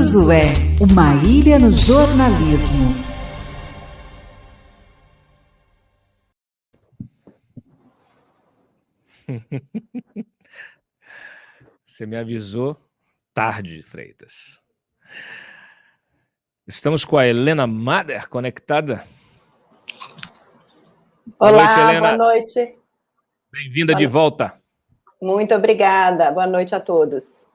Josué, uma ilha no jornalismo. Você me avisou tarde, Freitas. Estamos com a Helena Mader conectada. Olá, boa noite, Helena. Boa noite. Bem-vinda de volta. Muito obrigada. Boa noite a todos.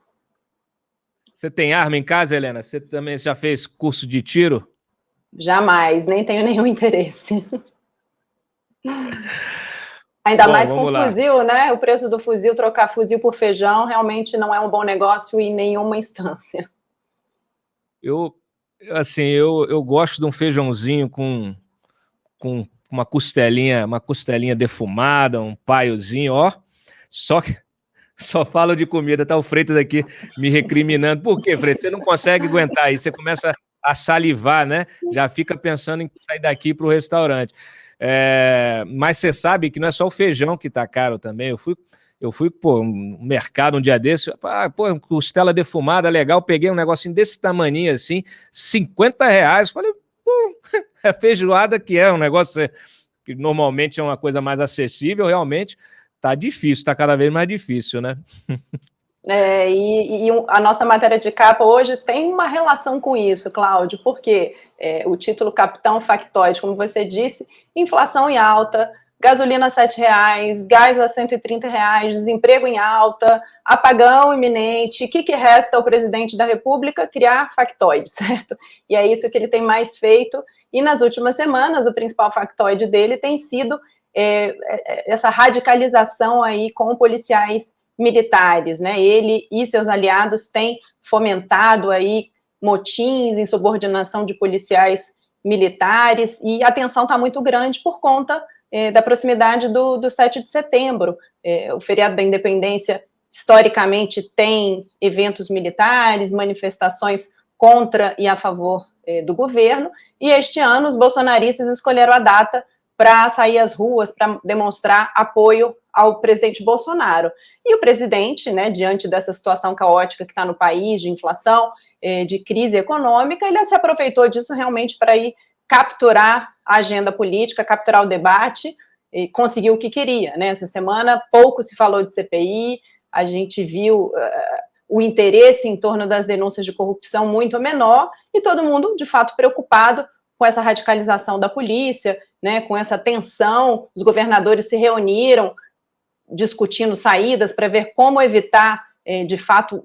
Você tem arma em casa, Helena? Você também já fez curso de tiro? Jamais, nem tenho nenhum interesse. Ainda mais com fuzil, né? O preço do fuzil, trocar fuzil por feijão, realmente não é um bom negócio em nenhuma instância. Eu gosto de um feijãozinho com uma costelinha defumada, um paiozinho, ó. Só falo de comida, tá o Freitas aqui me recriminando. Por quê, Freitas? Você não consegue aguentar aí, você começa a salivar, né? Já fica pensando em sair daqui para o restaurante. Mas você sabe que não é só o feijão que tá caro também. Eu fui no mercado um dia desse, costela defumada, legal, peguei um negocinho desse tamaninho assim, R$50. Falei, é feijoada que é um negócio que normalmente é uma coisa mais acessível, realmente tá difícil, tá cada vez mais difícil, né? E a nossa matéria de capa hoje tem uma relação com isso, Cláudio, porque o título Capitão Factoide, como você disse, inflação em alta, gasolina R$7, gás a R$130, desemprego em alta, apagão iminente. O que resta ao presidente da República? Criar factoide, certo? E é isso que ele tem mais feito. E nas últimas semanas, o principal factoide dele tem sido essa radicalização aí com policiais militares, né? Ele e seus aliados têm fomentado aí motins, insubordinação de policiais militares, e a tensão está muito grande por conta da proximidade do 7 de setembro. O feriado da independência, historicamente, tem eventos militares, manifestações contra e a favor do governo, e este ano os bolsonaristas escolheram a data para sair às ruas, para demonstrar apoio ao presidente Bolsonaro. E o presidente, né, diante dessa situação caótica que está no país, de inflação, de crise econômica, ele se aproveitou disso realmente para ir capturar a agenda política, capturar o debate, e conseguiu o que queria, né? Essa semana pouco se falou de CPI, a gente viu o interesse em torno das denúncias de corrupção muito menor, e todo mundo, de fato, preocupado com essa radicalização da polícia, né, com essa tensão. Os governadores se reuniram discutindo saídas para ver como evitar, de fato,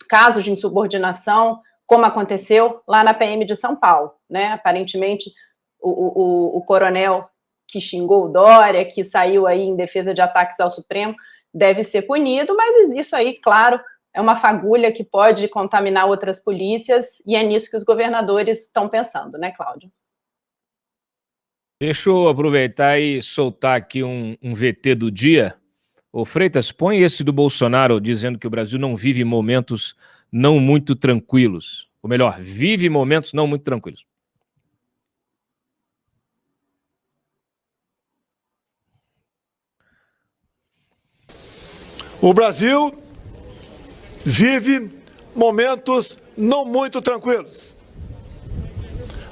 casos de insubordinação, como aconteceu lá na PM de São Paulo, né? Aparentemente, o coronel que xingou o Dória, que saiu aí em defesa de ataques ao Supremo, deve ser punido, mas isso aí, claro, é uma fagulha que pode contaminar outras polícias, e é nisso que os governadores estão pensando, né, Cláudio? Deixa eu aproveitar e soltar aqui um VT do dia. Ô Freitas, põe esse do Bolsonaro dizendo que o Brasil não vive momentos não muito tranquilos. Ou melhor, vive momentos não muito tranquilos. O Brasil vive momentos não muito tranquilos,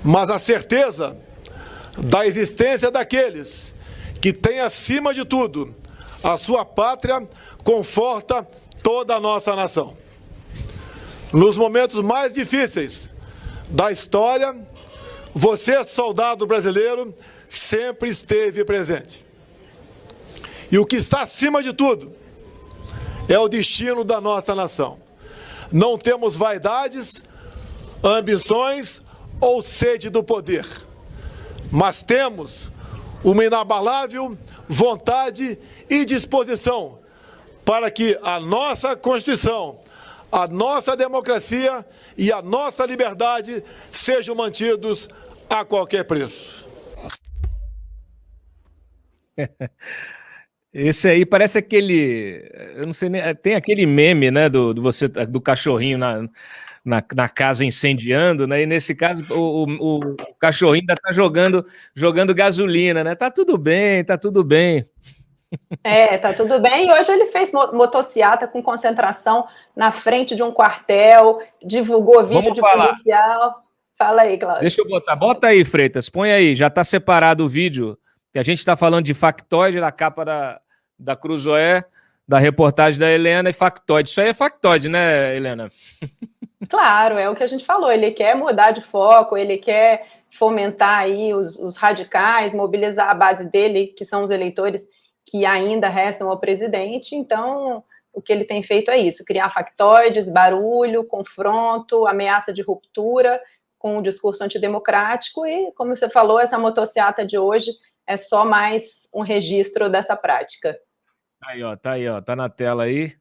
mas a certeza da existência daqueles que têm, acima de tudo, a sua pátria, conforta toda a nossa nação. Nos momentos mais difíceis da história, você, soldado brasileiro, sempre esteve presente. E o que está acima de tudo é o destino da nossa nação. Não temos vaidades, ambições ou sede do poder, mas temos uma inabalável vontade e disposição para que a nossa Constituição, a nossa democracia e a nossa liberdade sejam mantidos a qualquer preço. Esse aí parece aquele, eu não sei nem, tem aquele meme, né, do cachorrinho na casa incendiando, né? E nesse caso o cachorrinho ainda tá jogando gasolina, né? Tá tudo bem, tá tudo bem. Tá tudo bem. E hoje ele fez motociata com concentração na frente de um quartel, divulgou vídeo de policial. Fala aí, Cláudio. Deixa eu botar. Bota aí, Freitas, põe aí. Já está separado o vídeo, que a gente está falando de factoide na capa da Cruzoé, da reportagem da Helena, e factoide. Isso aí é factoide, né, Helena? Claro, é o que a gente falou. Ele quer mudar de foco, ele quer fomentar aí os radicais, mobilizar a base dele, que são os eleitores que ainda restam ao presidente. Então, o que ele tem feito é isso, criar factoides, barulho, confronto, ameaça de ruptura com o discurso antidemocrático e, como você falou, essa motociata de hoje é só mais um registro dessa prática. Aí, ó, tá na tela aí.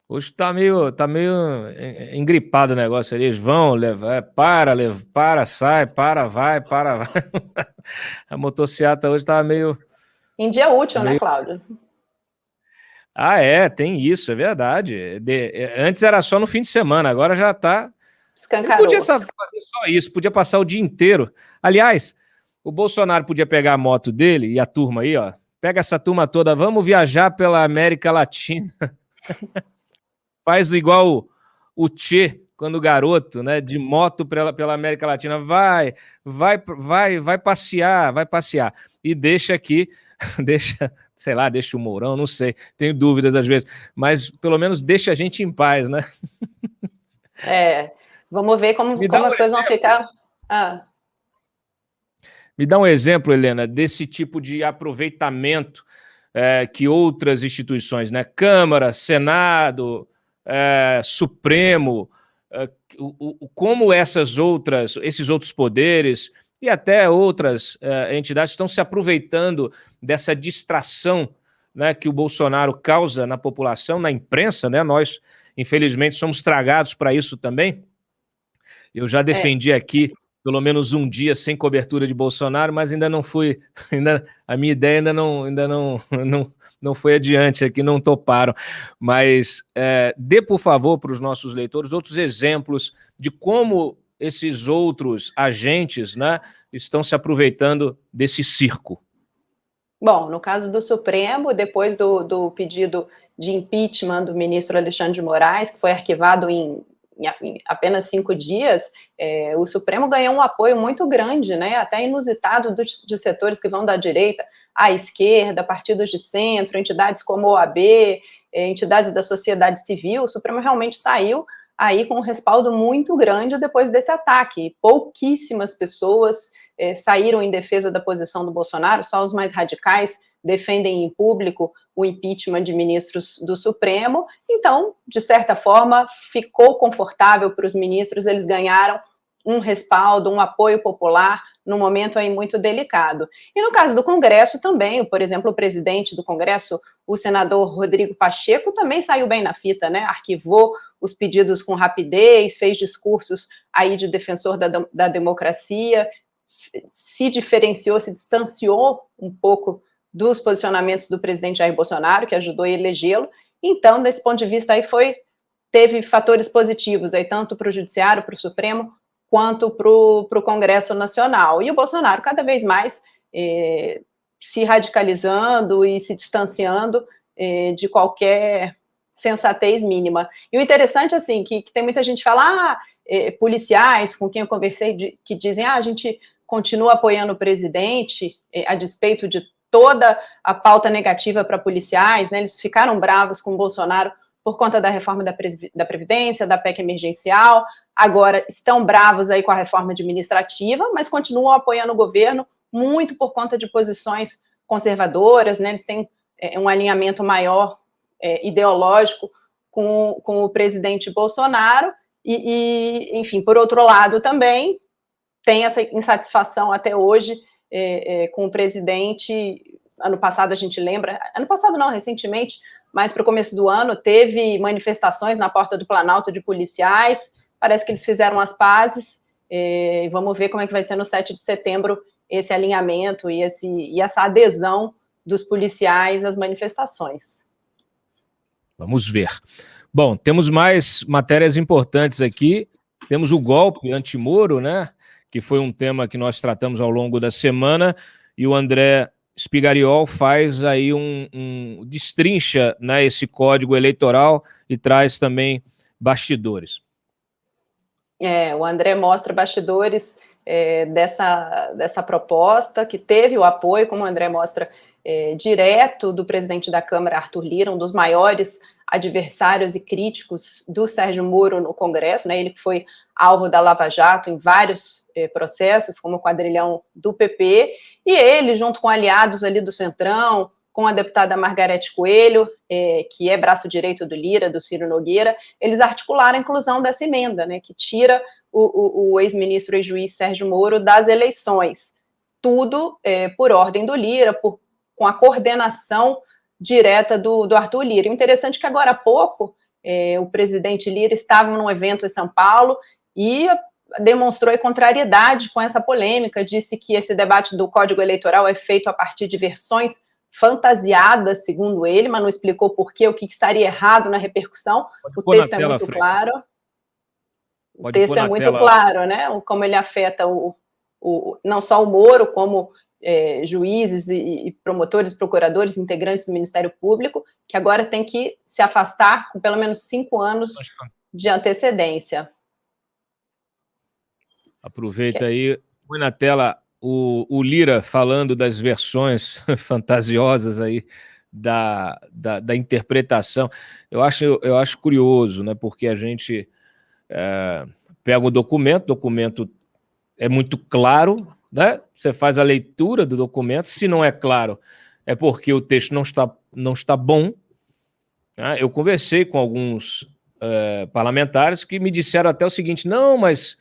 Hoje tá meio engripado o negócio ali. Eles vão, para, sai, vai. A motociata hoje tava meio... Em dia útil, né, Cláudio? Tem isso, é verdade. Antes era só no fim de semana, agora já tá... Escancarou. Não podia fazer só isso, podia passar o dia inteiro. Aliás, o Bolsonaro podia pegar a moto dele e a turma aí, ó. Pega essa turma toda, vamos viajar pela América Latina. Faz igual o Che, quando garoto, né, de moto pela América Latina, vai passear e deixa aqui, deixa o Mourão, não sei, tenho dúvidas às vezes, mas pelo menos deixa a gente em paz, né? Vamos ver como as coisas vão ficar. Me dá um exemplo, Helena, desse tipo de aproveitamento que outras instituições, né, Câmara, Senado, Supremo, como esses outros poderes e até outras entidades estão se aproveitando dessa distração, né, que o Bolsonaro causa na população, na imprensa, né? Nós, infelizmente, somos tragados para isso também. Eu já defendi aqui pelo menos um dia sem cobertura de Bolsonaro, mas ainda não fui, a minha ideia ainda não foi adiante aqui, não toparam. Mas dê, por favor, para os nossos leitores outros exemplos de como esses outros agentes, né, estão se aproveitando desse circo. Bom, no caso do Supremo, depois do pedido de impeachment do ministro Alexandre de Moraes, que foi arquivado em apenas 5 dias, o Supremo ganhou um apoio muito grande, né, até inusitado de setores que vão da direita à esquerda, partidos de centro, entidades como a OAB, entidades da sociedade civil. O Supremo realmente saiu aí com um respaldo muito grande depois desse ataque. Pouquíssimas pessoas saíram em defesa da posição do Bolsonaro, só os mais radicais defendem em público o impeachment de ministros do Supremo. Então, de certa forma, ficou confortável para os ministros, eles ganharam um respaldo, um apoio popular num momento aí muito delicado. E no caso do Congresso também, por exemplo, o presidente do Congresso, o senador Rodrigo Pacheco, também saiu bem na fita, né? Arquivou os pedidos com rapidez, fez discursos aí de defensor da democracia, se diferenciou, se distanciou um pouco dos posicionamentos do presidente Jair Bolsonaro, que ajudou a elegê-lo. Então, desse ponto de vista, aí teve fatores positivos, aí, tanto para o Judiciário, para o Supremo, quanto para o Congresso Nacional. E o Bolsonaro, cada vez mais, se radicalizando e se distanciando de qualquer sensatez mínima. E o interessante, assim, que tem muita gente que fala, policiais com quem eu conversei, que dizem, a gente continua apoiando o presidente, a despeito de toda a pauta negativa para policiais, né? Eles ficaram bravos com o Bolsonaro por conta da reforma da Previdência, da PEC emergencial, agora estão bravos aí com a reforma administrativa, mas continuam apoiando o governo, muito por conta de posições conservadoras, né? Eles têm um alinhamento maior ideológico com o presidente Bolsonaro, enfim, por outro lado também, tem essa insatisfação até hoje com o presidente. Ano passado, a gente lembra, ano passado não, recentemente, mas para o começo do ano, teve manifestações na porta do Planalto de policiais, parece que eles fizeram as pazes, vamos ver como é que vai ser no 7 de setembro esse alinhamento e essa adesão dos policiais às manifestações. Vamos ver. Bom, temos mais matérias importantes aqui, temos o golpe anti-Moro, né, que foi um tema que nós tratamos ao longo da semana, e o André Spigariol faz aí destrincha, né, esse código eleitoral e traz também bastidores. O André mostra bastidores dessa proposta, que teve o apoio, como o André mostra, direto do presidente da Câmara, Arthur Lira, um dos maiores adversários e críticos do Sérgio Moro no Congresso, né? Ele que foi alvo da Lava Jato em vários processos, como o quadrilhão do PP, e ele, junto com aliados ali do Centrão, com a deputada Margarete Coelho, que é braço direito do Lira, do Ciro Nogueira, eles articularam a inclusão dessa emenda, né, que tira o ex-ministro e juiz Sérgio Moro das eleições. Tudo por ordem do Lira, com a coordenação direta do Arthur Lira. O interessante é que agora há pouco o presidente Lira estava num evento em São Paulo e demonstrou contrariedade com essa polêmica, disse que esse debate do Código Eleitoral é feito a partir de versões fantasiadas, segundo ele, mas não explicou por quê, o que estaria errado na repercussão. O texto é muito claro. O texto é muito claro, né? Como ele afeta não só o Moro, como juízes e promotores, procuradores, integrantes do Ministério Público, que agora tem que se afastar com pelo menos 5 anos de antecedência. Aproveita aí, põe na tela o Lira falando das versões fantasiosas aí da interpretação. Eu acho curioso, né? Porque a gente pega o documento é muito claro, né? Você faz a leitura do documento, se não é claro, é porque o texto não está bom. Né? Eu conversei com alguns parlamentares que me disseram até o seguinte: não, mas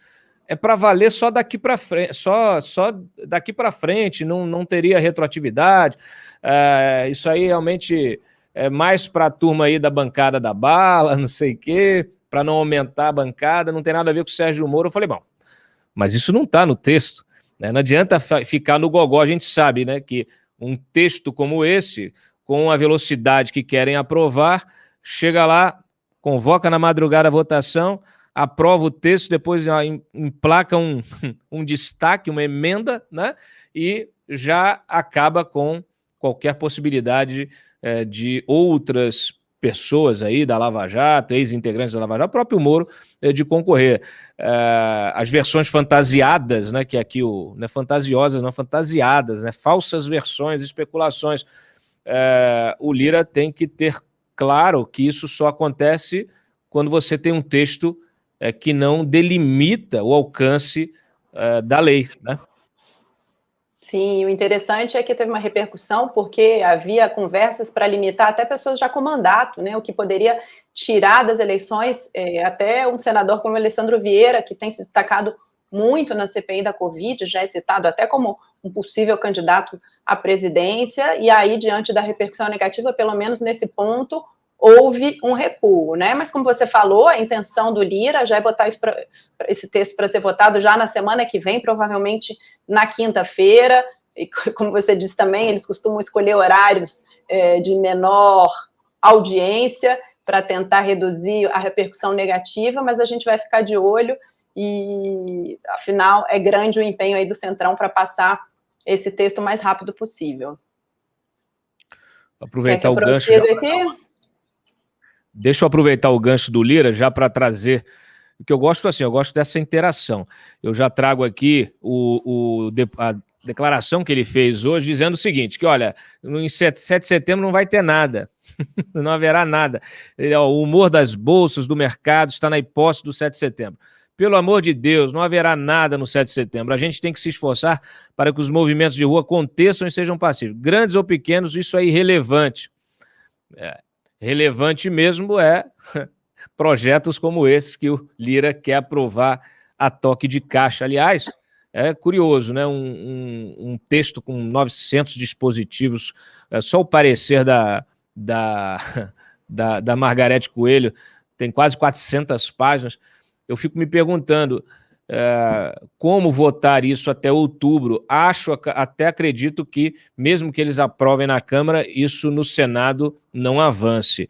é para valer só daqui para frente, só daqui para frente, não teria retroatividade. Isso aí realmente é mais para a turma aí da bancada da bala, não sei o quê, para não aumentar a bancada, não tem nada a ver com o Sérgio Moro. Eu falei, bom, mas isso não está no texto, né? Não adianta ficar no gogó, a gente sabe, né, que um texto como esse, com a velocidade que querem aprovar, chega lá, convoca na madrugada a votação, aprova o texto, depois emplaca um destaque, uma emenda, né? E já acaba com qualquer possibilidade de outras pessoas aí da Lava Jato, ex-integrantes da Lava Jato, o próprio Moro, de concorrer. As versões fantasiadas, né? Que aqui, não é fantasiosas, não, fantasiadas, né? Falsas versões, especulações. O Lira tem que ter claro que isso só acontece quando você tem um texto que não delimita o alcance da lei, né? Sim, o interessante é que teve uma repercussão porque havia conversas para limitar até pessoas já com mandato, né? O que poderia tirar das eleições até um senador como Alessandro Vieira, que tem se destacado muito na CPI da Covid, já é citado até como um possível candidato à presidência, e aí, diante da repercussão negativa, pelo menos nesse ponto, houve um recuo, né? Mas como você falou, a intenção do Lira já é botar esse texto para ser votado já na semana que vem, provavelmente na quinta-feira, e como você disse também, eles costumam escolher horários de menor audiência para tentar reduzir a repercussão negativa, mas a gente vai ficar de olho e, afinal, é grande o empenho aí do Centrão para passar esse texto o mais rápido possível. Aproveitar o gancho. Deixa eu aproveitar o gancho do Lira já para trazer, que eu gosto dessa interação. Eu já trago aqui a declaração que ele fez hoje, dizendo o seguinte, que olha, em 7 de setembro não vai ter nada, não haverá nada. O humor das bolsas, do mercado, está na hipótese do 7 de setembro. Pelo amor de Deus, não haverá nada no 7 de setembro. A gente tem que se esforçar para que os movimentos de rua aconteçam e sejam pacíficos. Grandes ou pequenos, isso é irrelevante. Relevante mesmo projetos como esses que o Lira quer aprovar a toque de caixa. Aliás, é curioso, né? Um texto com 900 dispositivos, só o parecer da Margarete Coelho tem quase 400 páginas. Eu fico me perguntando como votar isso até outubro. Acredito que, mesmo que eles aprovem na Câmara, isso no Senado não avance.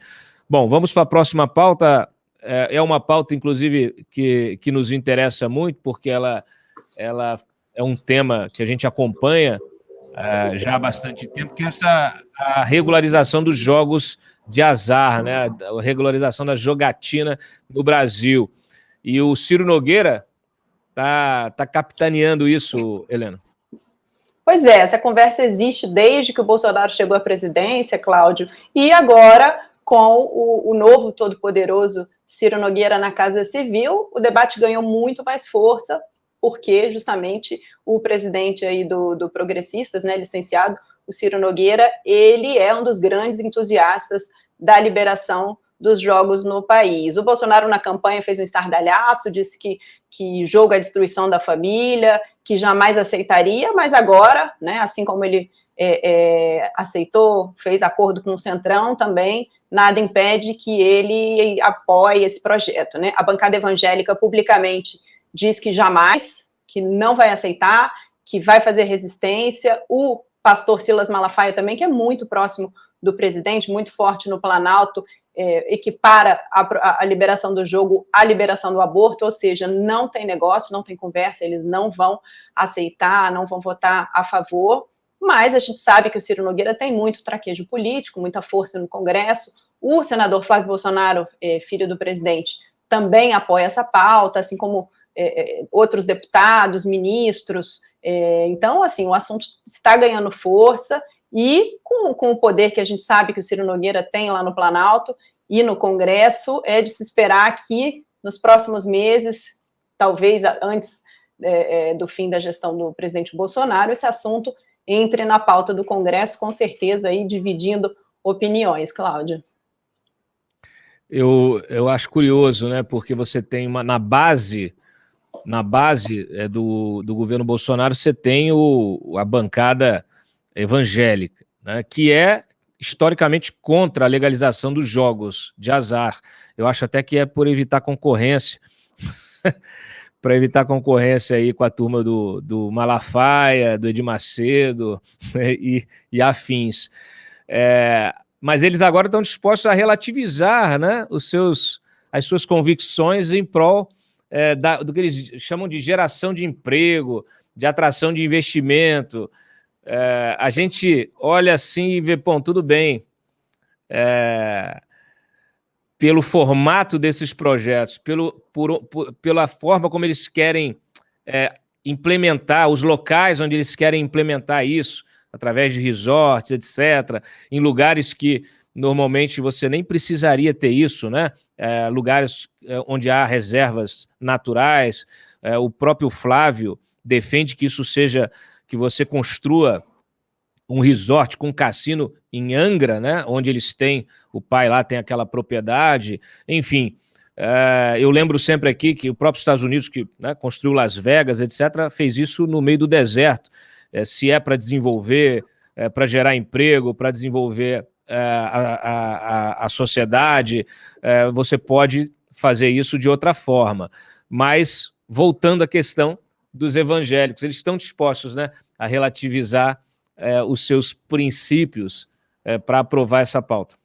Bom, vamos para a próxima pauta. É uma pauta, inclusive, que nos interessa muito, porque ela ela é um tema que a gente acompanha já há bastante tempo, que é a regularização dos jogos de azar, né? A regularização da jogatina no Brasil. E o Ciro Nogueira tá capitaneando isso, Helena. Pois é, essa conversa existe desde que o Bolsonaro chegou à presidência, Cláudio, e agora, com o novo todo-poderoso Ciro Nogueira na Casa Civil, o debate ganhou muito mais força, porque justamente o presidente aí do Progressistas, né, licenciado, o Ciro Nogueira, ele é um dos grandes entusiastas da liberação dos jogos no país. O Bolsonaro, na campanha, fez um estardalhaço, disse que jogo é a destruição da família, que jamais aceitaria, mas agora, né, assim como ele aceitou, fez acordo com o Centrão também, nada impede que ele apoie esse projeto, né? A bancada evangélica publicamente diz que jamais, que não vai aceitar, que vai fazer resistência. O pastor Silas Malafaia também, que é muito próximo do presidente, muito forte no Planalto, equipara a liberação do jogo à liberação do aborto, ou seja, não tem negócio, não tem conversa, eles não vão aceitar, não vão votar a favor, mas a gente sabe que o Ciro Nogueira tem muito traquejo político, muita força no Congresso. O senador Flávio Bolsonaro, filho do presidente, também apoia essa pauta, assim como outros deputados, ministros. Então, assim, o assunto está ganhando força, e com o poder que a gente sabe que o Ciro Nogueira tem lá no Planalto e no Congresso, é de se esperar que nos próximos meses, talvez antes do fim da gestão do presidente Bolsonaro, esse assunto entre na pauta do Congresso, com certeza, aí dividindo opiniões, Cláudia. Eu acho curioso, né? Porque você tem na base do governo Bolsonaro, você tem a bancada evangélica, né, que é historicamente contra a legalização dos jogos de azar. Eu acho até que é por evitar concorrência, para evitar concorrência aí com a turma do Malafaia, do Edir Macedo, né, e afins. Mas eles agora estão dispostos a relativizar, né, as suas convicções em prol do que eles chamam de geração de emprego, de atração de investimento. A gente olha assim e vê, bom, tudo bem, pelo formato desses projetos, pela forma como eles querem implementar, os locais onde eles querem implementar isso, através de resorts, etc., em lugares que normalmente você nem precisaria ter isso, né? Lugares onde há reservas naturais. O próprio Flávio defende que isso seja, que você construa um resort com um cassino em Angra, né, onde eles têm, o pai lá tem aquela propriedade, enfim. Eu lembro sempre aqui que o próprio Estados Unidos, que, né, construiu Las Vegas, etc., fez isso no meio do deserto. Se é para desenvolver, para gerar emprego, para desenvolver a sociedade, você pode fazer isso de outra forma. Mas, voltando à questão dos evangélicos, eles estão dispostos, né, a relativizar os seus princípios para aprovar essa pauta.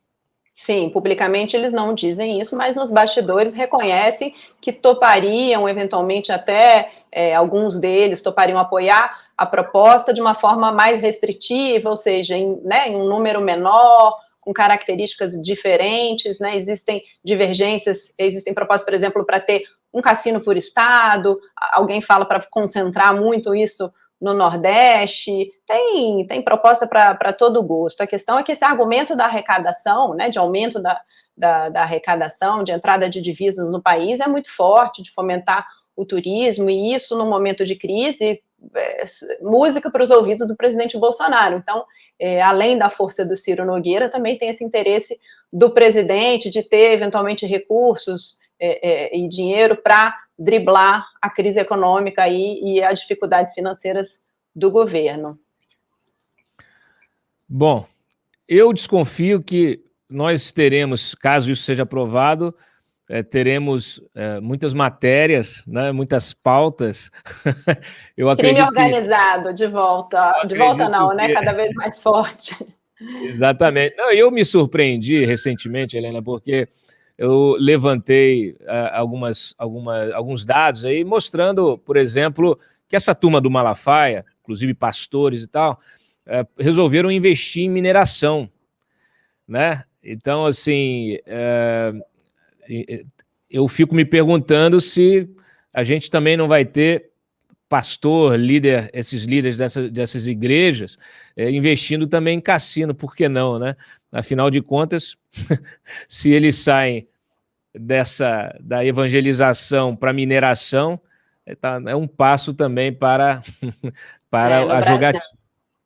Sim, publicamente eles não dizem isso, mas nos bastidores reconhecem que topariam, eventualmente até alguns deles topariam apoiar a proposta de uma forma mais restritiva, ou seja, em um número menor, com características diferentes, né? Existem divergências, existem propostas, por exemplo, para ter um cassino por estado, alguém fala para concentrar muito isso no Nordeste, tem proposta para todo gosto. A questão é que esse argumento da arrecadação, né, de aumento da arrecadação, de entrada de divisas no país, é muito forte, de fomentar o turismo, e isso, no momento de crise, música para os ouvidos do presidente Bolsonaro. Então, além da força do Ciro Nogueira, também tem esse interesse do presidente de ter, eventualmente, recursos e dinheiro para driblar a crise econômica e as dificuldades financeiras do governo. Bom, eu desconfio que nós teremos, caso isso seja aprovado, teremos muitas matérias, né, muitas pautas. Eu crime organizado, de volta. De volta não, né? Cada vez mais forte. Exatamente. Não, eu me surpreendi recentemente, Helena, porque eu levantei alguns dados aí mostrando, por exemplo, que que essa turma do Malafaia, inclusive pastores e tal, resolveram investir em mineração, né? Então, assim, eu fico me perguntando se a gente também não vai ter pastor, líder, esses líderes dessas igrejas, investindo também em cassino, por que não, né? Afinal de contas, se eles saem da evangelização para mineração, é um passo também para a jogatina.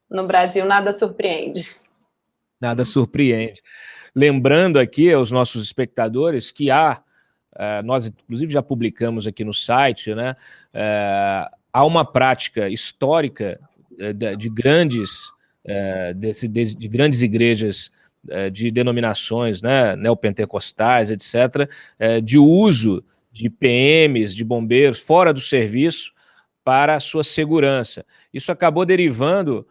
No Brasil, nada surpreende. Nada surpreende. Lembrando aqui aos nossos espectadores que nós inclusive já publicamos aqui no site, né? Há uma prática histórica de grandes igrejas de denominações, né, neopentecostais, etc., de uso de PMs, de bombeiros, fora do serviço, para a sua segurança. Isso acabou derivando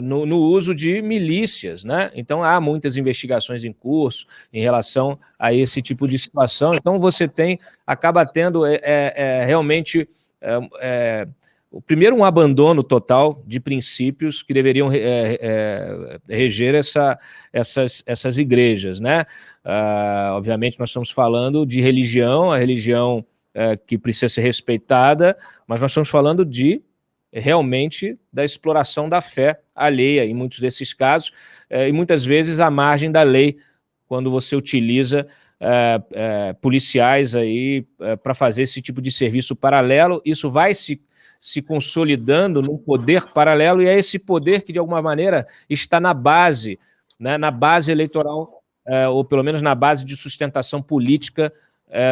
no uso de milícias, né? Então, há muitas investigações em curso em relação a esse tipo de situação. Então, você acaba tendo realmente... primeiro, um abandono total de princípios que deveriam reger essas igrejas, né? Obviamente, nós estamos falando de religião, a religião que precisa ser respeitada, mas nós estamos falando realmente da exploração da fé alheia, em muitos desses casos, e muitas vezes à margem da lei, quando você utiliza policiais aí para fazer esse tipo de serviço paralelo. Isso vai se consolidando num poder paralelo, e é esse poder que, de alguma maneira, está na base, né, na base eleitoral, ou pelo menos na base de sustentação política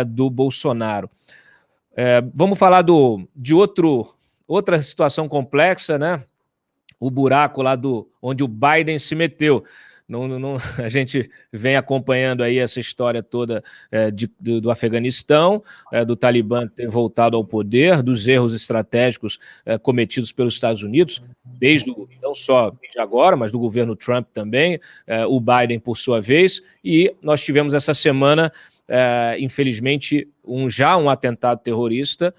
do Bolsonaro. Vamos falar de outra situação complexa, né? O buraco lá onde o Biden se meteu. A gente vem acompanhando aí essa história toda do Afeganistão, do Talibã ter voltado ao poder, dos erros estratégicos cometidos pelos Estados Unidos, não só de agora, mas do governo Trump também, o Biden por sua vez, e nós tivemos essa semana, infelizmente, um atentado terrorista,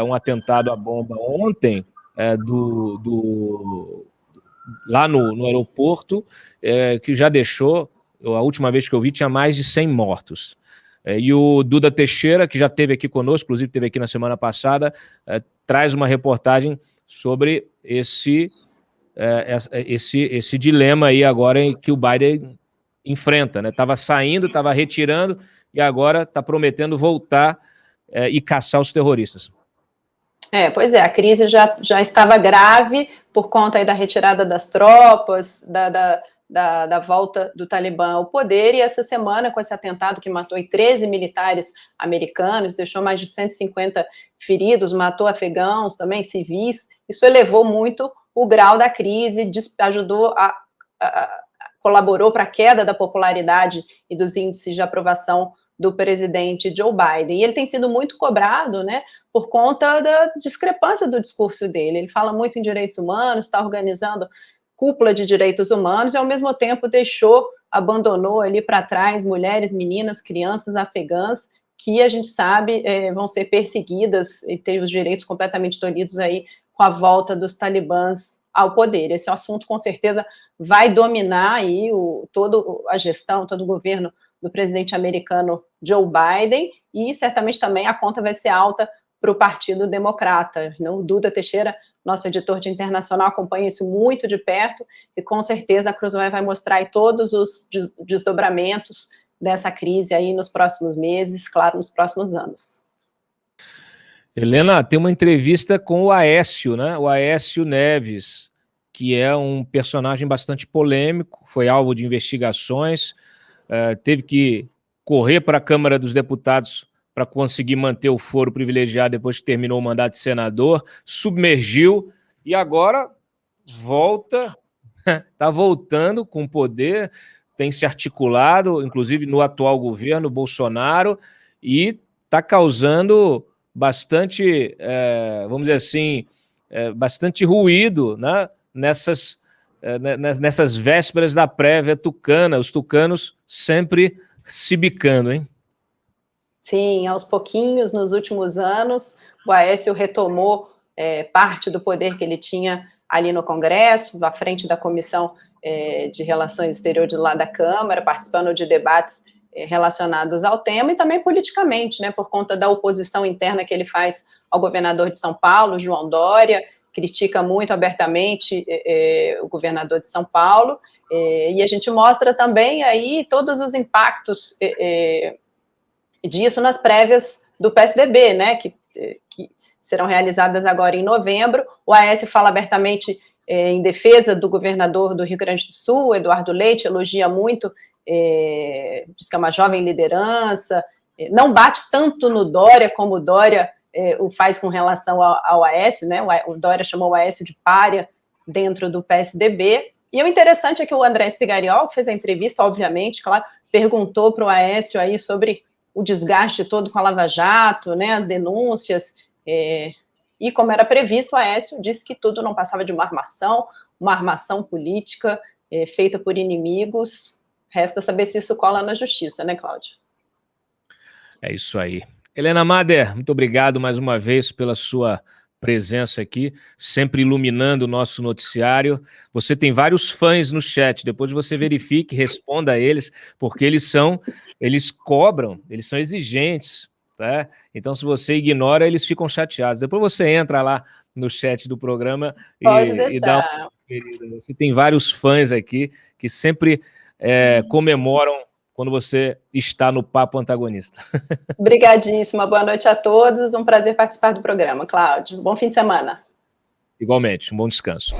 um atentado à bomba ontem, lá no aeroporto, que já deixou, a última vez que eu vi, tinha mais de 100 mortos. E o Duda Teixeira, que já esteve aqui conosco, inclusive esteve aqui na semana passada, traz uma reportagem sobre esse dilema aí agora que o Biden enfrenta, né? Estava saindo, estava retirando, e agora está prometendo voltar e caçar os terroristas. Pois é, a crise já estava grave por conta aí da retirada das tropas, da volta do Talibã ao poder, e essa semana, com esse atentado que matou 13 militares americanos, deixou mais de 150 feridos, matou afegãos, também civis, isso elevou muito o grau da crise, colaborou para a queda da popularidade e dos índices de aprovação do presidente Joe Biden. E ele tem sido muito cobrado, né, por conta da discrepância do discurso dele. Ele fala muito em direitos humanos, está organizando cúpula de direitos humanos e, ao mesmo tempo, abandonou ali para trás mulheres, meninas, crianças afegãs que a gente sabe vão ser perseguidas e ter os direitos completamente tolhidos aí com a volta dos talibãs ao poder. Esse assunto, com certeza, vai dominar aí toda a gestão, todo o governo do presidente americano Joe Biden, e certamente também a conta vai ser alta para o Partido Democrata. O Duda Teixeira, nosso editor de internacional, acompanha isso muito de perto, e com certeza a Cruz vai mostrar aí todos os desdobramentos dessa crise aí nos próximos meses, claro, nos próximos anos. Helena, tem uma entrevista com o Aécio, né? O Aécio Neves, que é um personagem bastante polêmico, foi alvo de investigações, teve que correr para a Câmara dos Deputados para conseguir manter o foro privilegiado depois que terminou o mandato de senador, submergiu e agora está voltando com poder, tem se articulado, inclusive no atual governo Bolsonaro, e está causando bastante, vamos dizer assim, bastante ruído, né, nessas vésperas da prévia tucana, os tucanos sempre se bicando, hein? Sim, aos pouquinhos, nos últimos anos, o Aécio retomou parte do poder que ele tinha ali no Congresso, à frente da Comissão de Relações Exteriores lá da Câmara, participando de debates relacionados ao tema, e também politicamente, né, por conta da oposição interna que ele faz ao governador de São Paulo, João Dória, critica muito abertamente o governador de São Paulo, e a gente mostra também aí todos os impactos disso nas prévias do PSDB, né, que serão realizadas agora em novembro. O Aécio fala abertamente em defesa do governador do Rio Grande do Sul, Eduardo Leite, elogia muito, diz que é uma jovem liderança, não bate tanto no Dória como o Dória o faz com relação ao Aécio, né? O Dória chamou o Aécio de pária dentro do PSDB, e o interessante é que o André Spigariol, que fez a entrevista, obviamente, claro, perguntou para o Aécio aí sobre o desgaste todo com a Lava Jato, né, as denúncias, e como era previsto, o Aécio disse que tudo não passava de uma armação política feita por inimigos. Resta saber se isso cola na justiça, né, Cláudio? É isso aí. Helena Mader, muito obrigado mais uma vez pela sua presença aqui, sempre iluminando o nosso noticiário. Você tem vários fãs no chat, depois você verifique, responda a eles, porque eles cobram, eles são exigentes, tá? Então, se você ignora, eles ficam chateados. Depois você entra lá no chat do programa e dá uma querida. Você tem vários fãs aqui que sempre comemoram quando você está no Papo Antagonista. Obrigadíssima, boa noite a todos, um prazer participar do programa, Cláudio. Bom fim de semana. Igualmente, um bom descanso.